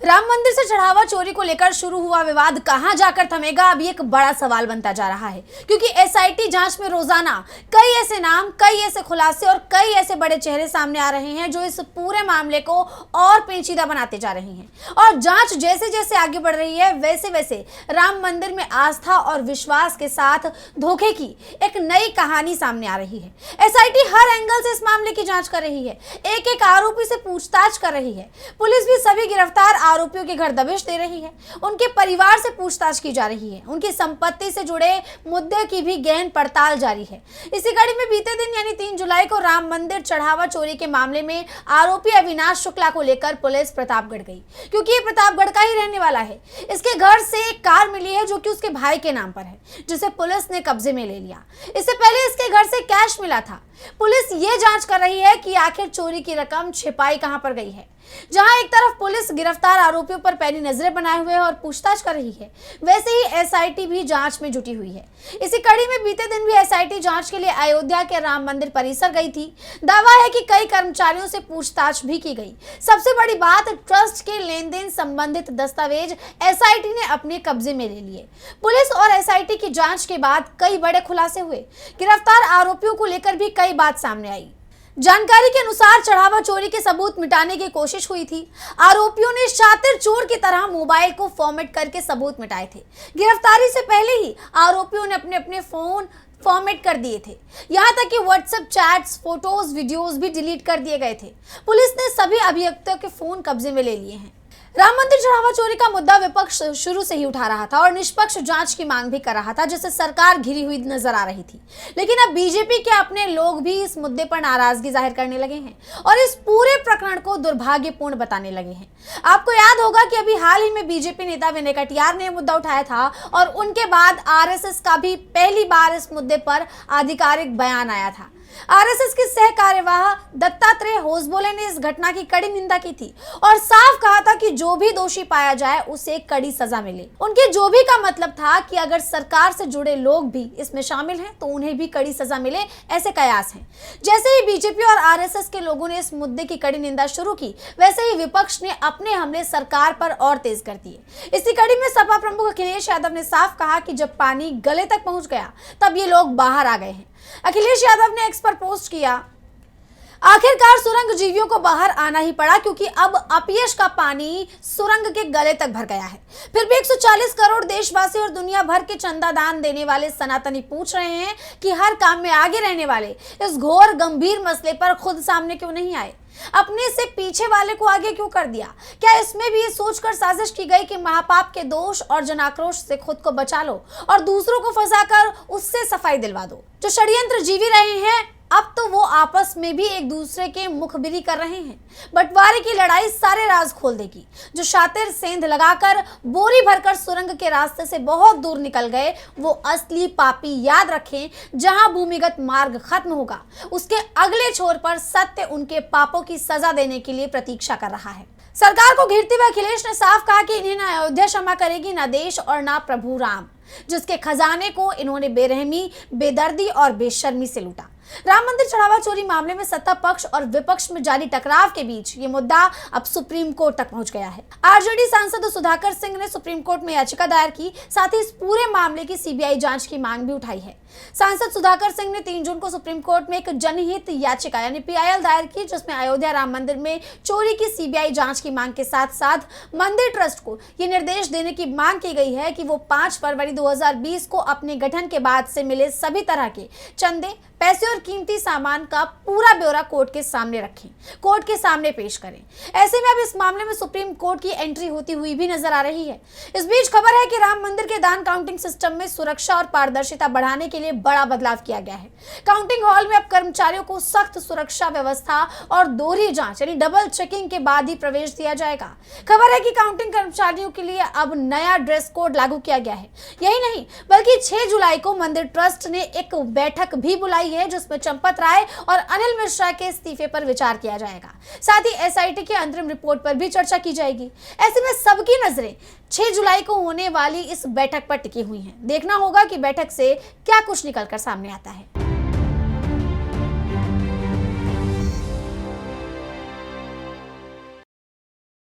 राम मंदिर से चढ़ावा चोरी को लेकर शुरू हुआ विवाद कहां जाकर थमेगा, अब एक बड़ा सवाल बनता जा रहा है। क्योंकि एसआईटी जांच में रोजाना कई ऐसे नाम, कई ऐसे खुलासे और कई ऐसे बड़े चेहरे सामने आ रहे हैं जो इस पूरे मामले को और पेचीदा बनाते जा रहे हैं। और जांच जैसे जैसे आगे बढ़ रही है वैसे वैसे राम मंदिर में आस्था और विश्वास के साथ धोखे की एक नई कहानी सामने आ रही है। एसआईटी हर एंगल से इस मामले की जांच कर रही है, एक एक आरोपी से पूछताछ कर रही है। पुलिस भी सभी गिरफ्तार आरोपियों के घर दबिश दे रही है, उनके परिवार से पूछताछ की जा रही है, उनकी संपत्ति से जुड़े मुद्दे की भी गहन पड़ताल जारी है। इसी कड़ी में बीते दिन यानी 3 जुलाई को राम मंदिर चढ़ावा चोरी के मामले में आरोपी अविनाश शुक्ला को लेकर पुलिस प्रतापगढ़ गई, क्योंकि ये प्रतापगढ़ का ही रहने वाला है। इसके घर से एक कार मिली है जो कि उसके भाई के नाम पर है, जिसे पुलिस ने कब्जे में ले लिया। इससे पहले इसके घर से कैश मिला था। पुलिस ये जांच कर रही है कि आखिर चोरी की रकम छिपाई कहां पर गई है। जहां एक तरफ पुलिस गिरफ्तार आरोपियों पर पैनी नजरें बनाए हुए है और पूछताछ कर रही है, वैसे ही एसआईटी भी जांच में जुटी हुई है। इसी कड़ी में बीते दिन भी एसआईटी जांच के लिए अयोध्या के राम मंदिर परिसर गई थी। दावा है कि कई कर्मचारियों से पूछताछ भी की गई। सबसे बड़ी बात, ट्रस्ट के लेन देन संबंधित दस्तावेज एसआईटी ने अपने कब्जे में ले लिए। पुलिस और एसआईटी की जांच के बाद कई बड़े खुलासे हुए। गिरफ्तार आरोपियों को लेकर भी कई बात सामने आई। जानकारी के अनुसार चढ़ावा चोरी के सबूत मिटाने की कोशिश हुई थी। आरोपियों ने शातिर चोर की तरह मोबाइल को फॉर्मेट करके सबूत मिटाए थे। गिरफ्तारी से पहले ही आरोपियों ने अपने अपने फोन फॉर्मेट कर दिए थे। यहां तक कि व्हाट्सएप चैट्स, फोटोज, वीडियोस भी डिलीट कर दिए गए थे। पुलिस ने सभी अभियुक्तों के फोन कब्जे में ले लिए हैं। राम मंदिर चढ़ावा चोरी का मुद्दा विपक्ष शुरू से ही उठा रहा था और निष्पक्ष जांच की मांग भी कर रहा था, जिससे सरकार घिरी हुई नजर आ रही थी। लेकिन अब बीजेपी के अपने लोग भी इस मुद्दे पर नाराजगी जाहिर करने लगे हैं और इस पूरे प्रकरण को दुर्भाग्यपूर्ण बताने लगे हैं। आपको याद होगा कि अभी हाल ही में बीजेपी नेता विनय कटियार ने मुद्दा उठाया था और उनके बाद आरएसएस का भी पहली बार इस मुद्दे पर आधिकारिक बयान आया था। आरएसएस के सह कार्यवाह दत्तात्रेय होसबोले ने इस घटना की कड़ी निंदा की थी और साफ कहा था कि जो भी दोषी पाया जाए उसे कड़ी सजा मिले। उनके जो भी का मतलब था कि अगर सरकार से जुड़े लोग भी इसमें शामिल हैं तो उन्हें भी कड़ी सजा मिले, ऐसे कयास हैं। जैसे ही बीजेपी और आरएसएस के लोगों ने इस मुद्दे की कड़ी निंदा शुरू की, वैसे ही विपक्ष ने अपने हमले सरकार पर और तेज कर दिए। इसी कड़ी में सपा प्रमुख अखिलेश यादव ने साफ कहा कि जब पानी गले तक पहुंच गया तब ये लोग बाहर आ गए हैं। अखिलेश यादव ने एक्स पर पोस्ट किया, आखिरकार सुरंग जीवियों को बाहर आना ही पड़ा क्योंकि अब अपयश का पानी सुरंग के गले तक भर गया है। फिर भी 140 करोड़ देशवासी और दुनिया भर के चंदा दान देने वाले सनातनी पूछ रहे हैं कि हर काम में आगे रहने वाले इस घोर गंभीर मसले पर खुद सामने क्यों नहीं आए, अपने से पीछे वाले को आगे क्यों कर दिया। क्या इसमें भी ये सोचकर साजिश की गई कि महापाप के दोष और जनाक्रोश से खुद को बचा लो और दूसरों को फंसाकर उससे सफाई दिलवा दो। जो षड्यंत्र जीवी रहे हैं अब तो वो आपस में भी एक दूसरे के मुखबिरी कर रहे हैं। बंटवारे की लड़ाई सारे राज खोल देगी। जो शातिर सेंध लगाकर बोरी भरकर सुरंग के रास्ते से बहुत दूर निकल गए, वो असली पापी याद रखें, जहां भूमिगत मार्ग खत्म होगा उसके अगले छोर पर सत्य उनके पापों की सजा देने के लिए प्रतीक्षा कर रहा है। सरकार को घेरते हुए अखिलेश ने साफ कहा कि इन्हें ना अयोध्या क्षमा करेगी, ना देश और ना प्रभु राम, जिसके खजाने को इन्होंने बेरहमी, बेदर्दी और बेशर्मी से लूटा। राम मंदिर चढ़ावा चोरी मामले में सत्ता पक्ष और विपक्ष में जारी टकराव के बीच ये मुद्दा अब सुप्रीम कोर्ट तक पहुंच गया है। आरजेडी सांसद सुधाकर सिंह ने सुप्रीम कोर्ट में याचिका दायर की, साथ ही इस पूरे मामले की सीबीआई जांच की मांग भी उठाई है। सांसद सुधाकर सिंह ने 3 जून को सुप्रीम कोर्ट में एक जनहित याचिका यानी पीआईएल दायर की, जिसमें अयोध्या राम मंदिर में चोरी की सीबीआई जांच की मांग के साथ साथ मंदिर ट्रस्ट को ये निर्देश देने की मांग की गई है कि वो 5 फरवरी 2020 को अपने गठन के बाद से मिले सभी तरह के चंदे, पैसे और कीमती सामान का पूरा ब्यौरा कोर्ट के सामने रखें, कोर्ट के सामने पेश करें। ऐसे में अब इस मामले में सुप्रीम कोर्ट की एंट्री होती हुई भी नजर आ रही है। इस बीच खबर है कि राम मंदिर के दान काउंटिंग सिस्टम में सुरक्षा और पारदर्शिता बढ़ाने के लिए बड़ा बदलाव किया गया है। काउंटिंग हॉल में अब कर्मचारियों को सख्त सुरक्षा व्यवस्था और दोहरी जांच यानी डबल चेकिंग के बाद ही प्रवेश दिया जाएगा। खबर है कि काउंटिंग कर्मचारियों के लिए अब नया ड्रेस कोड लागू किया गया है। यही नहीं बल्कि 6 जुलाई को मंदिर ट्रस्ट ने एक बैठक भी बुलाई है, जिसमें चंपत राय और अनिल मिश्रा के इस्तीफे पर विचार किया जाएगा। साथ ही एसआईटी की अंतरिम रिपोर्ट पर भी चर्चा की जाएगी। ऐसे में सबकी नजरें 6 जुलाई को होने वाली इस बैठक पर टिकी हुई हैं। देखना होगा कि बैठक से क्या कुछ निकलकर सामने आता है।